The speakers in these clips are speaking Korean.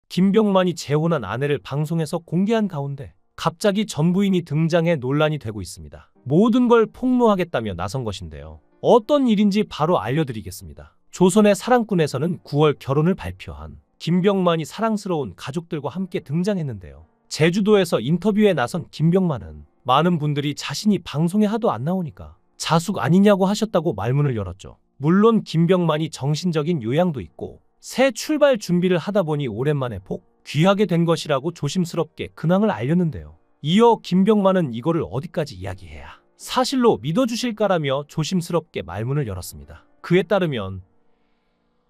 김병만이 재혼한 아내를 방송에서 공개한 가운데 갑자기 전 부인이 등장해 논란이 되고 있습니다. 모든 걸 폭로하겠다며 나선 것인데요. 어떤 일인지 바로 알려드리겠습니다. 조선의 사랑꾼에서는 9월 결혼을 발표한 김병만이 사랑스러운 가족들과 함께 등장했는데요. 제주도에서 인터뷰에 나선 김병만은 많은 분들이 자신이 방송에 하도 안 나오니까 자숙 아니냐고 하셨다고 말문을 열었죠. 물론 김병만이 정신적인 요양도 있고 새 출발 준비를 하다 보니 오랜만에 귀하게 된 것이라고 조심스럽게 근황을 알렸는데요. 이어 김병만은 이거를 어디까지 이야기해야 사실로 믿어주실까라며 조심스럽게 말문을 열었습니다. 그에 따르면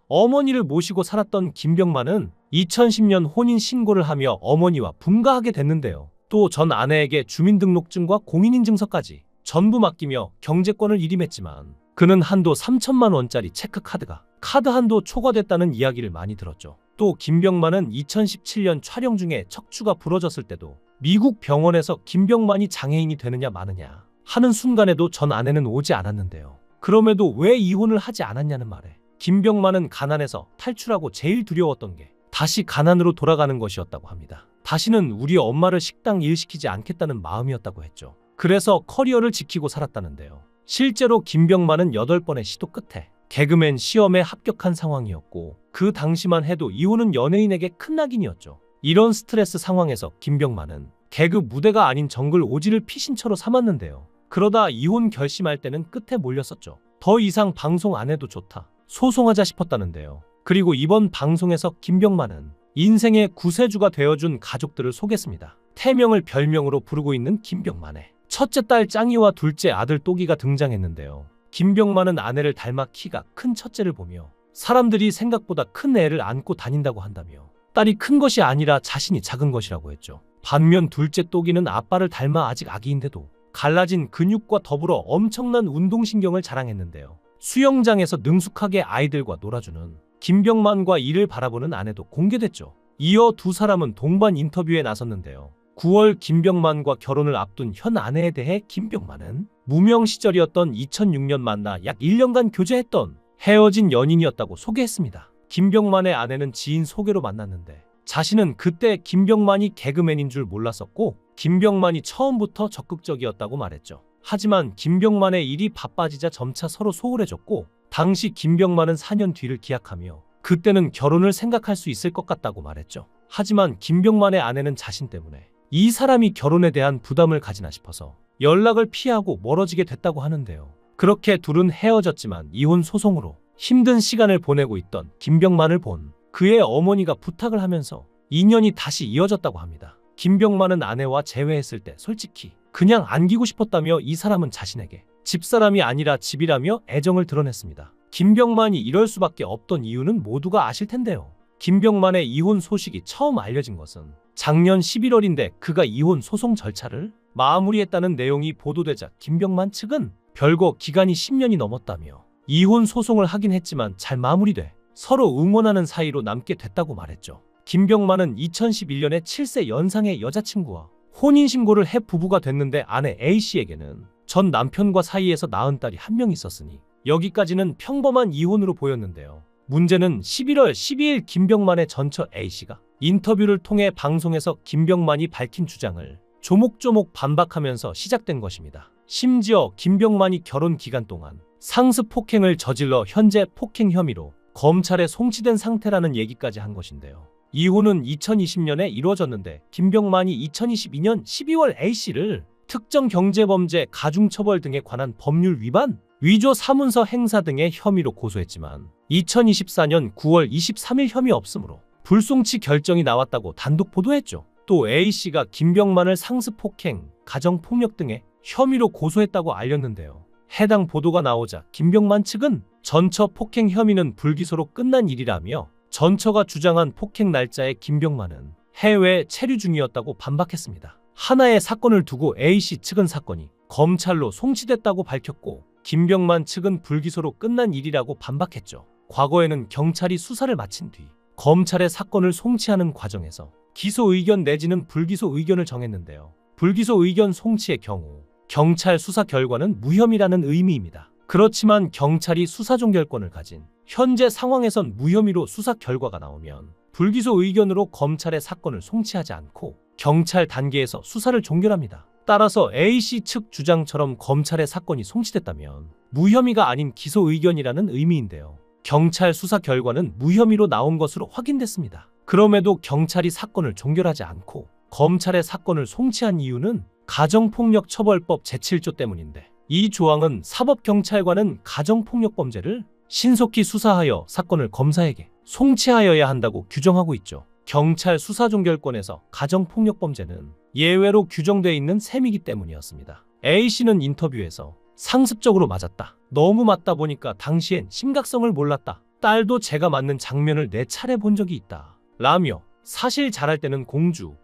어머니를 모시고 살았던 김병만은 2010년 혼인신고를 하며 어머니와 분가하게 됐는데요. 또 전 아내에게 주민등록증과 공인인증서까지 전부 맡기며 경제권을 일임했지만 그는 한도 3천만 원짜리 체크카드가 카드 한도 초과됐다는 이야기를 많이 들었죠. 또 김병만은 2017년 촬영 중에 척추가 부러졌을 때도 미국 병원에서 김병만이 장애인이 되느냐 마느냐 하는 순간에도 전 아내는 오지 않았는데요. 그럼에도 왜 이혼을 하지 않았냐는 말에 김병만은 가난에서 탈출하고 제일 두려웠던 게 다시 가난으로 돌아가는 것이었다고 합니다. 다시는 우리 엄마를 식당 일 시키지 않겠다는 마음이었다고 했죠. 그래서 커리어를 지키고 살았다는데요. 실제로 김병만은 8번의 시도 끝에 개그맨 시험에 합격한 상황이었고 그 당시만 해도 이혼은 연예인에게 큰 낙인이었죠. 이런 스트레스 상황에서 김병만은 개그 무대가 아닌 정글 오지를 피신처로 삼았는데요. 그러다 이혼 결심할 때는 끝에 몰렸었죠. 더 이상 방송 안 해도 좋다. 소송하자 싶었다는데요. 그리고 이번 방송에서 김병만은 인생의 구세주가 되어준 가족들을 소개했습니다. 태명을 별명으로 부르고 있는 김병만의 첫째 딸 짱이와 둘째 아들 또기가 등장했는데요. 김병만은 아내를 닮아 키가 큰 첫째를 보며 사람들이 생각보다 큰 애를 안고 다닌다고 한다며 딸이 큰 것이 아니라 자신이 작은 것이라고 했죠. 반면 둘째 또기는 아빠를 닮아 아직 아기인데도 갈라진 근육과 더불어 엄청난 운동신경을 자랑했는데요. 수영장에서 능숙하게 아이들과 놀아주는 김병만과 이를 바라보는 아내도 공개됐죠. 이어 두 사람은 동반 인터뷰에 나섰는데요. 9월 김병만과 결혼을 앞둔 현 아내에 대해 김병만은 무명 시절이었던 2006년 만나 약 1년간 교제했던 헤어진 연인이었다고 소개했습니다. 김병만의 아내는 지인 소개로 만났는데 자신은 그때 김병만이 개그맨인 줄 몰랐었고 김병만이 처음부터 적극적이었다고 말했죠. 하지만 김병만의 일이 바빠지자 점차 서로 소홀해졌고 당시 김병만은 4년 뒤를 기약하며 그때는 결혼을 생각할 수 있을 것 같다고 말했죠. 하지만 김병만의 아내는 자신 때문에 이 사람이 결혼에 대한 부담을 가지나 싶어서 연락을 피하고 멀어지게 됐다고 하는데요. 그렇게 둘은 헤어졌지만 이혼 소송으로 힘든 시간을 보내고 있던 김병만을 본 그의 어머니가 부탁을 하면서 인연이 다시 이어졌다고 합니다. 김병만은 아내와 재회했을 때 솔직히 그냥 안기고 싶었다며 이 사람은 자신에게 집사람이 아니라 집이라며 애정을 드러냈습니다. 김병만이 이럴 수밖에 없던 이유는 모두가 아실 텐데요. 김병만의 이혼 소식이 처음 알려진 것은 작년 11월인데 그가 이혼 소송 절차를 마무리했다는 내용이 보도되자 김병만 측은 별거 기간이 10년이 넘었다며 이혼 소송을 하긴 했지만 잘 마무리돼 서로 응원하는 사이로 남게 됐다고 말했죠. 김병만은 2011년에 7세 연상의 여자친구와 혼인신고를 해 부부가 됐는데 아내 A씨에게는 전 남편과 사이에서 낳은 딸이 한 명 있었으니 여기까지는 평범한 이혼으로 보였는데요. 문제는 11월 12일 김병만의 전처 A씨가 인터뷰를 통해 방송에서 김병만이 밝힌 주장을 조목조목 반박하면서 시작된 것입니다. 심지어 김병만이 결혼 기간 동안 상습 폭행을 저질러 현재 폭행 혐의로 검찰에 송치된 상태라는 얘기까지 한 것인데요. 이혼은 2020년에 이루어졌는데 김병만이 2022년 12월 A씨를 특정 경제범죄 가중처벌 등에 관한 법률 위반, 위조 사문서 행사 등의 혐의로 고소했지만 2024년 9월 23일 혐의 없음으로 불송치 결정이 나왔다고 단독 보도했죠. 또 A씨가 김병만을 상습폭행, 가정폭력 등의 혐의로 고소했다고 알렸는데요. 해당 보도가 나오자 김병만 측은 전처 폭행 혐의는 불기소로 끝난 일이라며 전처가 주장한 폭행 날짜에 김병만은 해외에 체류 중이었다고 반박했습니다. 하나의 사건을 두고 A씨 측은 사건이 검찰로 송치됐다고 밝혔고 김병만 측은 불기소로 끝난 일이라고 반박했죠. 과거에는 경찰이 수사를 마친 뒤 검찰의 사건을 송치하는 과정에서 기소 의견 내지는 불기소 의견을 정했는데요. 불기소 의견 송치의 경우 경찰 수사 결과는 무혐의라는 의미입니다. 그렇지만 경찰이 수사 종결권을 가진 현재 상황에선 무혐의로 수사 결과가 나오면 불기소 의견으로 검찰의 사건을 송치하지 않고 경찰 단계에서 수사를 종결합니다. 따라서 A씨 측 주장처럼 검찰의 사건이 송치됐다면 무혐의가 아닌 기소 의견이라는 의미인데요. 경찰 수사 결과는 무혐의로 나온 것으로 확인됐습니다. 그럼에도 경찰이 사건을 종결하지 않고 검찰의 사건을 송치한 이유는 가정폭력처벌법 제7조 때문인데, 이 조항은 사법경찰관은 가정폭력범죄를 신속히 수사하여 사건을 검사에게 송치하여야 한다고 규정하고 있죠. 경찰 수사 종결권에서 가정폭력범죄는 예외로 규정되어 있는 셈이기 때문이었습니다. A씨는 인터뷰에서 상습적으로 맞았다. 너무 맞다 보니까 당시엔 심각성을 몰랐다. 딸도 제가 맞는 장면을 4차례 본 적이 있다. 라며 사실 잘할 때는 공주,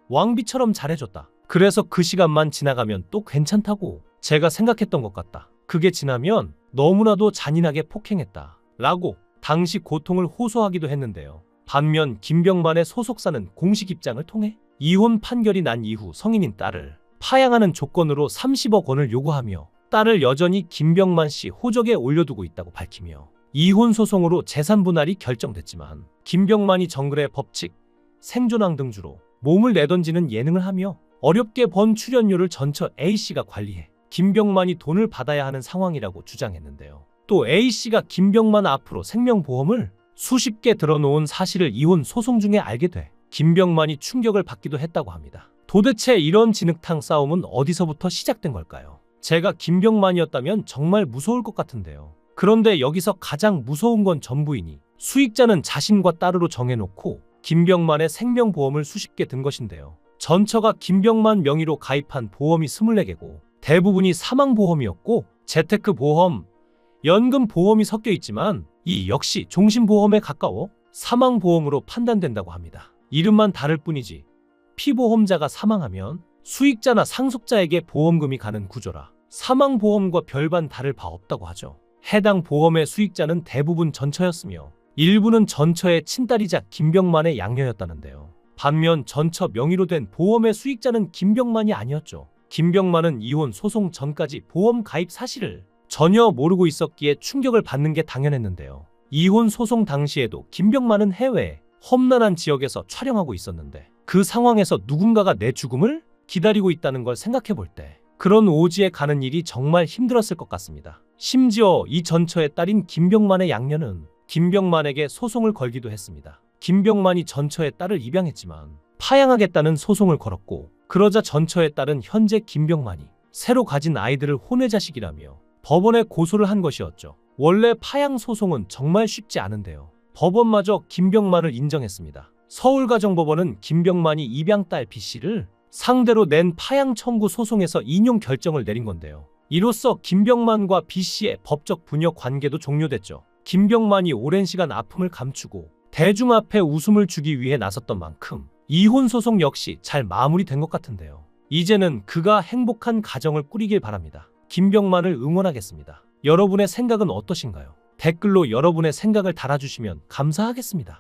왕비처럼 잘해줬다. 그래서 그 시간만 지나가면 또 괜찮다고 제가 생각했던 것 같다. 그게 지나면 너무나도 잔인하게 폭행했다. 라고 당시 고통을 호소하기도 했는데요. 반면 김병만의 소속사는 공식 입장을 통해 이혼 판결이 난 이후 성인인 딸을 파양하는 조건으로 30억 원을 요구하며 딸을 여전히 김병만 씨 호적에 올려두고 있다고 밝히며, 이혼 소송으로 재산 분할이 결정됐지만 김병만이 정글의 법칙, 생존왕 등주로 몸을 내던지는 예능을 하며 어렵게 번 출연료를 전처 A씨가 관리해 김병만이 돈을 받아야 하는 상황이라고 주장했는데요. 또 A씨가 김병만 앞으로 생명보험을 수십 개 들어놓은 사실을 이혼 소송 중에 알게 돼 김병만이 충격을 받기도 했다고 합니다. 도대체 이런 진흙탕 싸움은 어디서부터 시작된 걸까요? 제가 김병만이었다면 정말 무서울 것 같은데요. 그런데 여기서 가장 무서운 건 전부인이 수익자는 자신과 딸으로 정해놓고 김병만의 생명보험을 수십 개 든 것인데요. 전처가 김병만 명의로 가입한 보험이 24개고 대부분이 사망보험이었고 재테크보험, 연금보험이 섞여 있지만 이 역시 종신보험에 가까워 사망보험으로 판단된다고 합니다. 이름만 다를 뿐이지 피보험자가 사망하면 수익자나 상속자에게 보험금이 가는 구조라 사망보험과 별반 다를 바 없다고 하죠. 해당 보험의 수익자는 대부분 전처였으며 일부는 전처의 친딸이자 김병만의 양녀였다는데요. 반면 전처 명의로 된 보험의 수익자는 김병만이 아니었죠. 김병만은 이혼 소송 전까지 보험 가입 사실을 전혀 모르고 있었기에 충격을 받는 게 당연했는데요. 이혼 소송 당시에도 김병만은 해외 험난한 지역에서 촬영하고 있었는데 그 상황에서 누군가가 내 죽음을 기다리고 있다는 걸 생각해 볼 때 그런 오지에 가는 일이 정말 힘들었을 것 같습니다. 심지어 이 전처의 딸인 김병만의 양녀는 김병만에게 소송을 걸기도 했습니다. 김병만이 전처의 딸을 입양했지만 파양하겠다는 소송을 걸었고, 그러자 전처의 딸은 현재 김병만이 새로 가진 아이들을 혼외자식이라며 법원에 고소를 한 것이었죠. 원래 파양 소송은 정말 쉽지 않은데요. 법원마저 김병만을 인정했습니다. 서울가정법원은 김병만이 입양 딸 B씨를 상대로 낸 파양 청구 소송에서 인용 결정을 내린 건데요. 이로써 김병만과 B씨의 법적 부녀 관계도 종료됐죠. 김병만이 오랜 시간 아픔을 감추고 대중 앞에 웃음을 주기 위해 나섰던 만큼 이혼 소송 역시 잘 마무리된 것 같은데요. 이제는 그가 행복한 가정을 꾸리길 바랍니다. 김병만을 응원하겠습니다. 여러분의 생각은 어떠신가요? 댓글로 여러분의 생각을 달아주시면 감사하겠습니다.